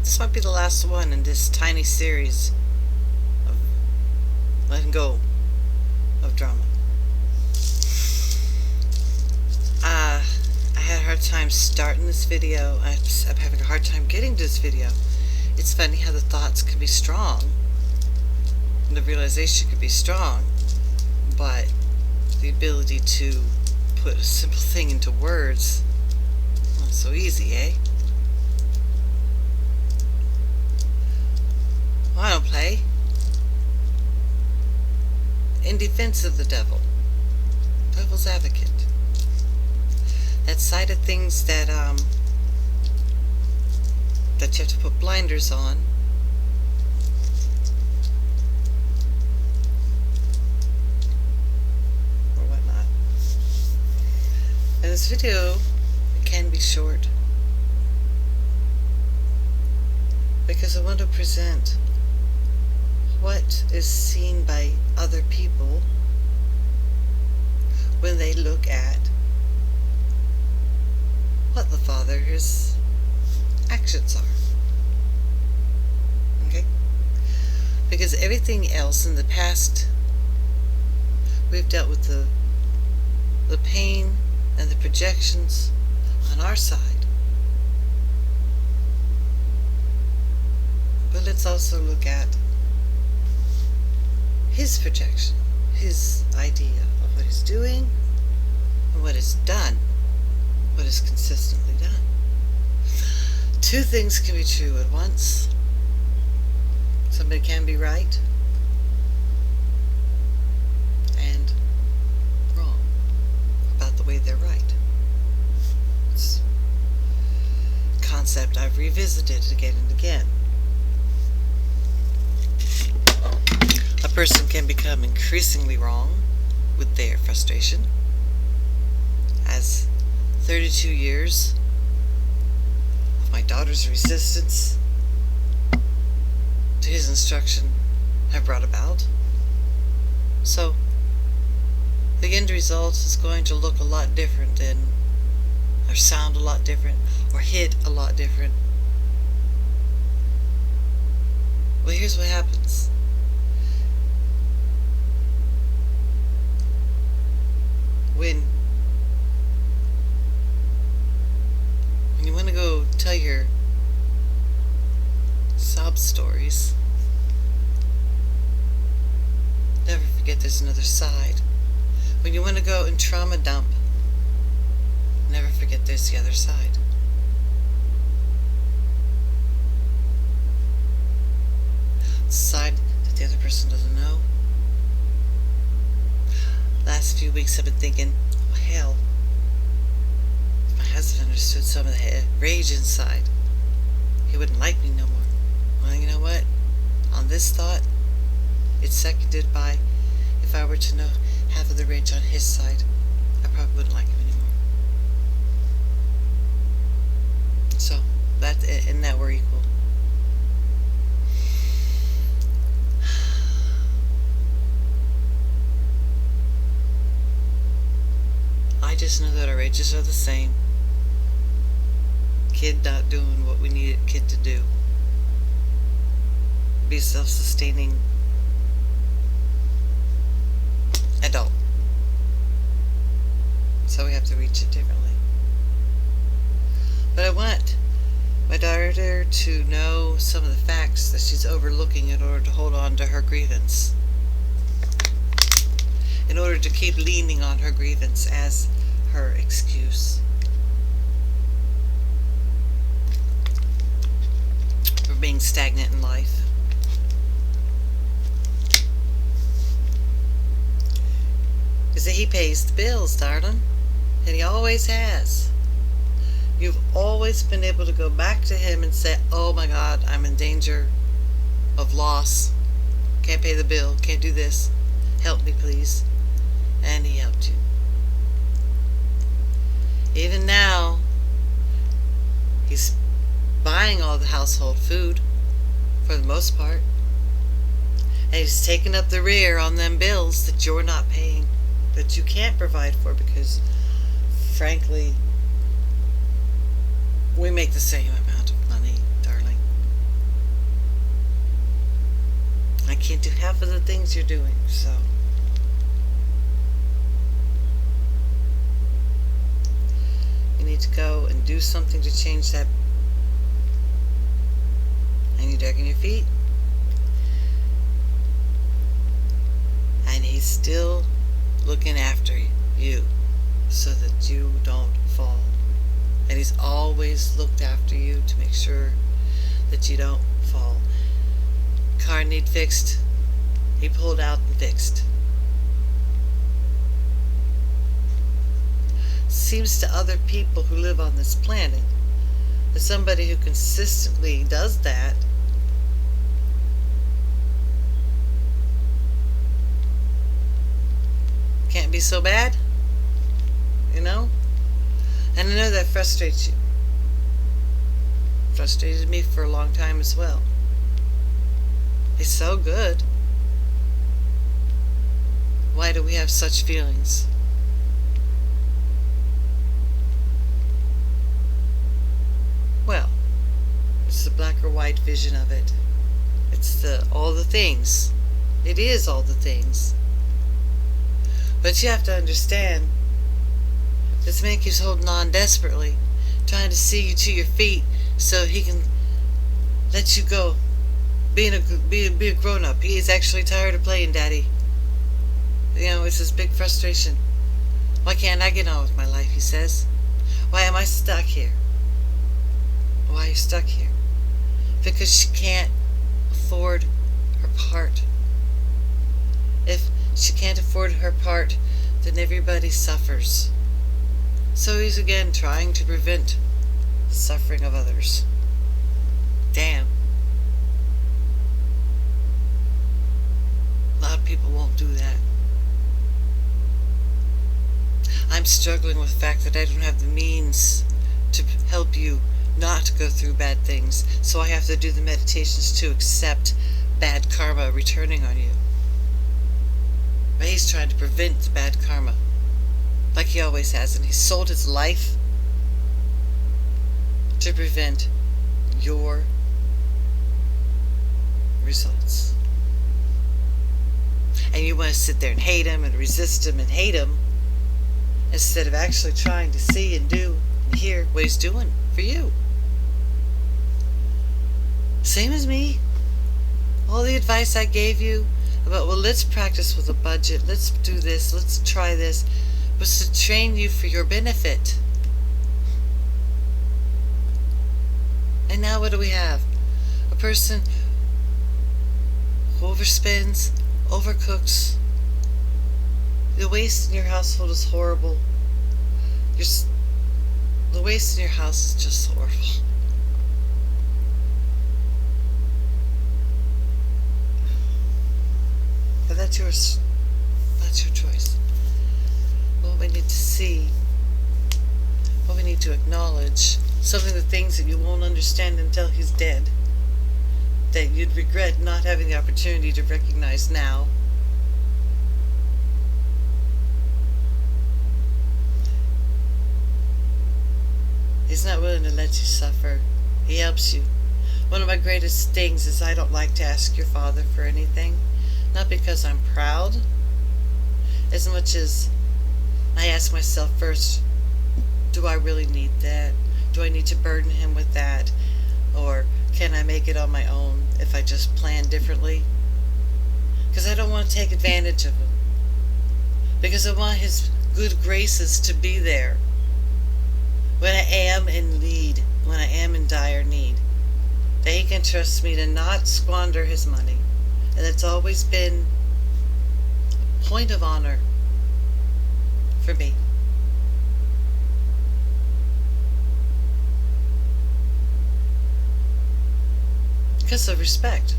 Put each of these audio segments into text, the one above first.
This might be the last one in this tiny series of letting go of drama. I had a hard time starting this video. I'm having a hard time getting to this video. It's funny how the thoughts can be strong, and the realization can be strong, but the ability to put a simple thing into words, not so easy, eh? Well, I don't play. In defense of the devil. Devil's advocate. That side of things that you have to put blinders on. Or whatnot. And this video, it can be short. Because I want to present what is seen by other people when they look at what the Father's actions are. Okay? Because everything else in the past, we've dealt with the pain and the projections on our side. But let's also look at his projection, his idea of what he's doing and what is done, what is consistently done. Two things can be true at once. Somebody can be right and wrong about the way they're right. It's a concept I've revisited again and again. A person can become increasingly wrong with their frustration, as 32 years of my daughter's resistance to his instruction have brought about. So the end result is going to look a lot different or sound a lot different or hit a lot different. Well, here's what happens. When you want to go tell your sob stories, never forget there's another side. When you want to go and trauma dump, never forget there's the other side. The side that the other person doesn't know. Last few weeks I've been thinking, oh hell, if my husband understood some of the rage inside, he wouldn't like me no more. Well, you know what? On this thought, it's seconded by, if I were to know half of the rage on his side, I probably wouldn't like him anymore. So, in that we're equal. I just know that our rages are the same. Kid not doing what we needed kid to do. Be self-sustaining adult. So we have to reach it differently. But I want my daughter to know some of the facts that she's overlooking in order to hold on to her grievance. In order to keep leaning on her grievance as her excuse for being stagnant in life. Is that he pays the bills, darling, and he always has. You've always been able to go back to him and say, oh my God, I'm in danger of loss, can't pay the bill, can't do this, help me please. And he helped you. Even now, he's buying all the household food, for the most part. And he's taking up the rear on them bills that you're not paying, that you can't provide for because, frankly, we make the same amount of money, darling. can't do half of the things you're doing, so you need to go and do something to change that. And you're dragging your feet. And he's still looking after you so that you don't fall. And he's always looked after you to make sure that you don't fall. Car need fixed. He pulled out and fixed. Seems to other people who live on this planet that somebody who consistently does that can't be so bad, you know? And I know that frustrates you. Frustrated me for a long time as well. It's so good. Why do we have such feelings? Well, it's the black or white vision of it. It's all the things. It is all the things. But you have to understand, this man keeps holding on desperately, trying to see you to your feet so he can let you go. Be a grown-up. He is actually tired of playing daddy. You know, it's his big frustration. Why can't I get on with my life, he says. Why am I stuck here? Why are you stuck here? Because she can't afford her part. If she can't afford her part, then everybody suffers. So he's again trying to prevent the suffering of others. Damn. A lot of people won't do that. I'm struggling with the fact that I don't have the means to help you not go through bad things, so I have to do the meditations to accept bad karma returning on you. But he's trying to prevent the bad karma, like he always has, and he's sold his life to prevent your results. And you want to sit there and hate him and resist him and hate him instead of actually trying to see and do and hear what he's doing for you. Same as me. All the advice I gave you about, well, let's practice with a budget, let's do this, let's try this, was to train you for your benefit. And now what do we have? A person who overspends, overcooks. The waste in your household is horrible. The waste in your house is just horrible. But that's yours. That's your choice. What we need to see, what we need to acknowledge, some of the things that you won't understand until he's dead, that you'd regret not having the opportunity to recognize now. He's not willing to let you suffer. He helps you. One of my greatest things is I don't like to ask your father for anything. Not because I'm proud, as much as I ask myself first, do I really need that? Do I need to burden him with that? Or can I make it on my own if I just plan differently? Because I don't want to take advantage of him. Because I want his good graces to be there when I am in need, when I am in dire need. That he can trust me to not squander his money. And it's always been a point of honor for me. Because of respect.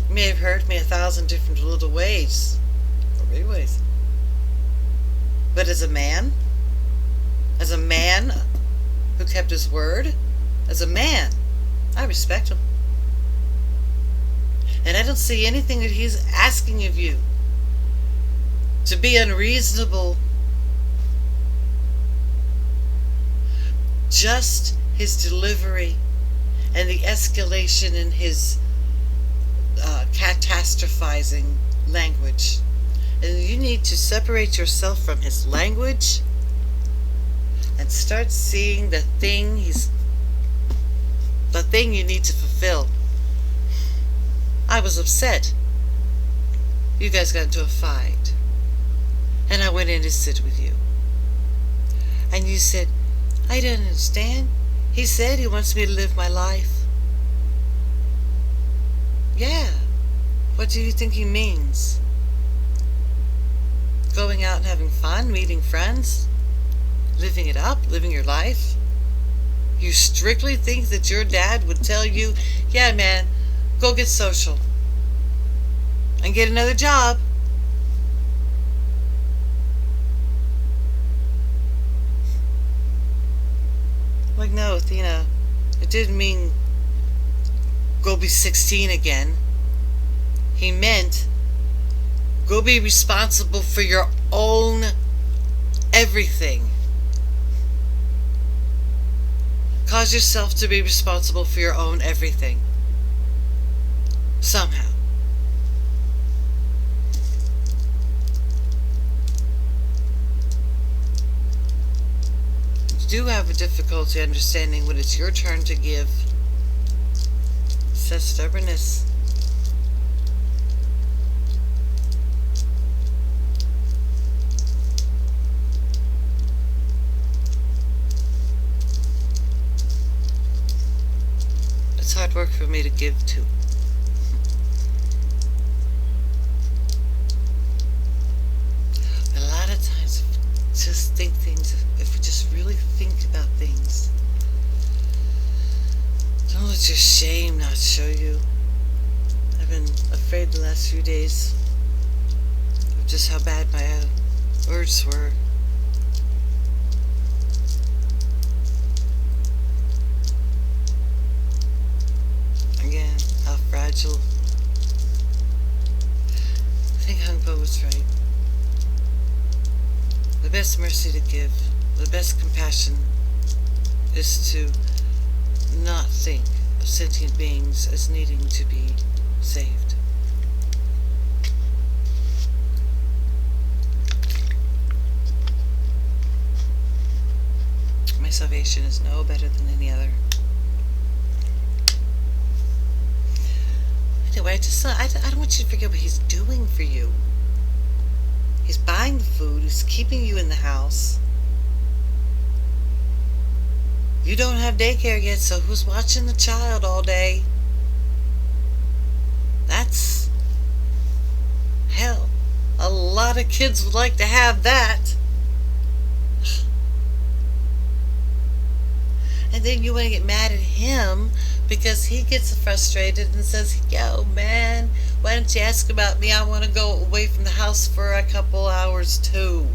You may have hurt me 1,000 different little ways, or big ways. But as a man who kept his word, as a man, I respect him. And I don't see anything that he's asking of you to be unreasonable. Just his delivery and the escalation in his catastrophizing language. And you need to separate yourself from his language and start seeing the thing you need to fulfill. I was upset. You guys got into a fight. And I went in to sit with you. And you said, I don't understand. He said he wants me to live my life. Yeah. What do you think he means? Going out and having fun, meeting friends, living it up, living your life? You strictly think that your dad would tell you, yeah, man, go get social and get another job? Like, no, Athena, it didn't mean go be 16 again. He meant go be responsible for your own everything. Cause yourself to be responsible for your own everything. Somehow. You do have a difficulty understanding when it's your turn to give. It's that stubbornness. It's hard work for me to give to. But a lot of times, just think things, if we just really think about things, don't let your shame not show you. I've been afraid the last few days of just how bad my words were. Again, how fragile. I think Hungpo was right. The best mercy to give, the best compassion, is to not think of sentient beings as needing to be saved. My salvation is no better than any other. Anyway, I don't want you to forget what he's doing for you. He's buying the food, he's keeping you in the house. You don't have daycare yet, so who's watching the child all day? That's... hell, a lot of kids would like to have that. And then you want to get mad at him because he gets frustrated and says, yo, man, why don't you ask about me? I want to go away from the house for a couple hours too.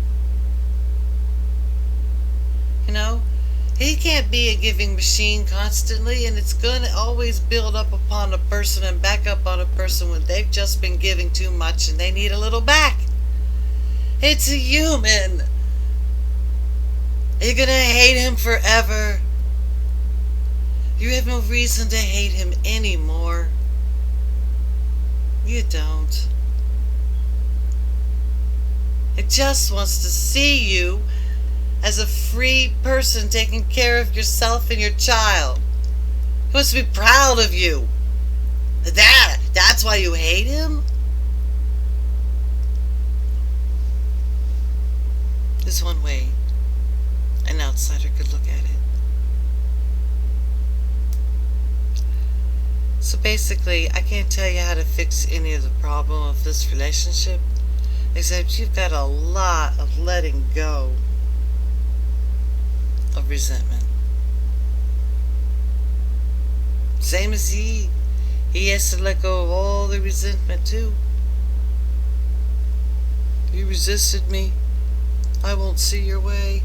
You know, he can't be a giving machine constantly, and it's going to always build up upon a person and back up on a person when they've just been giving too much and they need a little back. It's a human. You're going to hate him forever. You have no reason to hate him anymore. You don't. It just wants to see you as a free person taking care of yourself and your child. It wants to be proud of you. That's why you hate him? There's one way an outsider could look at it. So basically, I can't tell you how to fix any of the problem of this relationship, except you've got a lot of letting go of resentment. Same as he has to let go of all the resentment too. You resisted me. I won't see your way.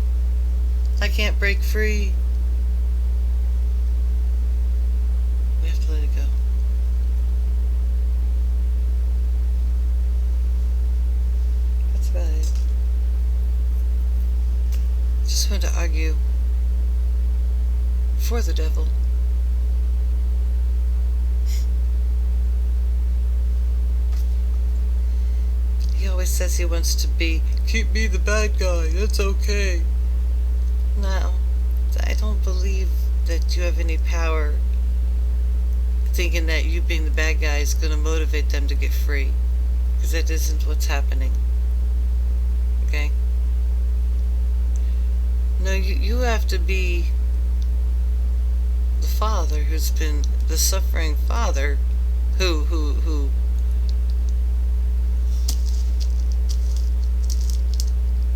I can't break free. We have to let it go. That's about it. Just want to argue for the devil. always says he wants to keep me the bad guy, that's okay. No, I don't believe that you have any power thinking that you being the bad guy is going to motivate them to get free. Because that isn't what's happening. Okay? No, you have to be the father who's been the suffering father who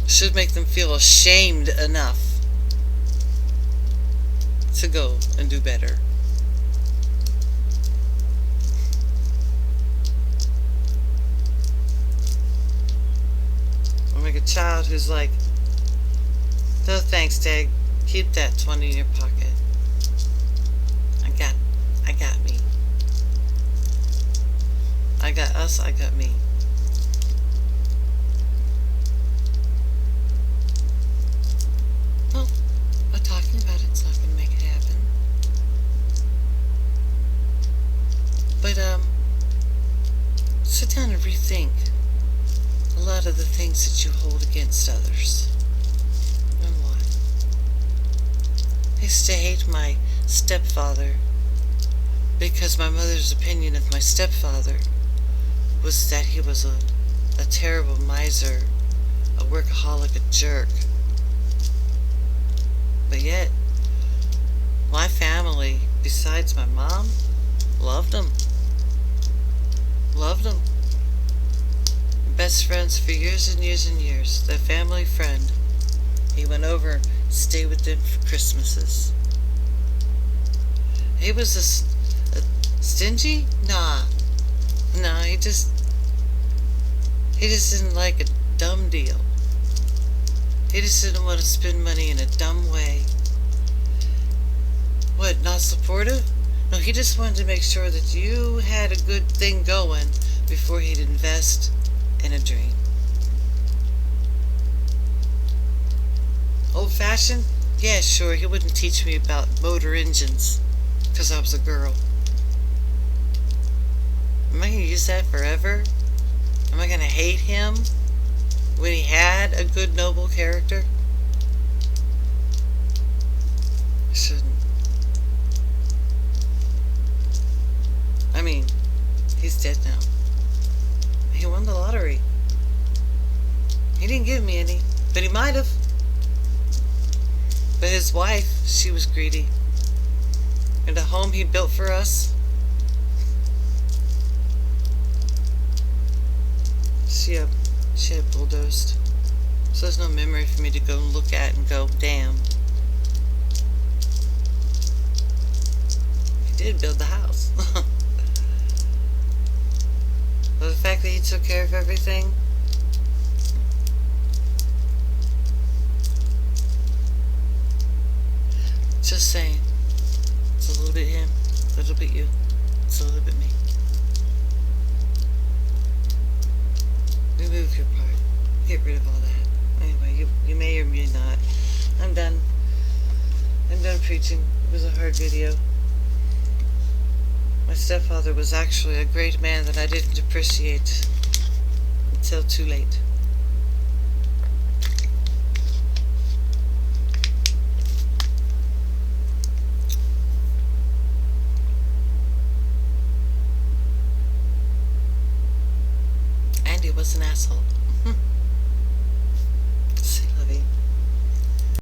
should make them feel ashamed enough to go and do better. Or make a child who's like, no thanks, Dad, keep that 20 in your pocket. I got me. I got us, I got me. Well, by talking about it's not gonna make it happen. But sit down and rethink a lot of the things that you hold against others. And why? I used to hate my stepfather because my mother's opinion of my stepfather was that he was a terrible miser, a workaholic, a jerk. But yet, my family, besides my mom, loved him. Loved him. Best friends for years and years and years. Their family friend. He went over to stay with them for Christmases. He was a stingy? Nah. Nah, he just didn't like a dumb deal. He just didn't want to spend money in a dumb way. What, not supportive? No, he just wanted to make sure that you had a good thing going before he'd invest in a dream. Old fashioned? Yeah, sure, he wouldn't teach me about motor engines because I was a girl. Am I going to use that forever? Am I going to hate him when he had a good, noble character? I shouldn't. I mean, he's dead now. He won the lottery. He didn't give me any, but he might have. But his wife, she was greedy. And the home he built for us, she had bulldozed. So there's no memory for me to go and look at and go, damn. He did build the house. But the fact that he took care of everything, just saying, it's a little bit him, a little bit you, it's a little bit me. Remove your part. Get rid of all that. Anyway, you may or may not. I'm done. I'm done preaching. It was a hard video. My stepfather was actually a great man that I didn't appreciate until too late. And he was an asshole.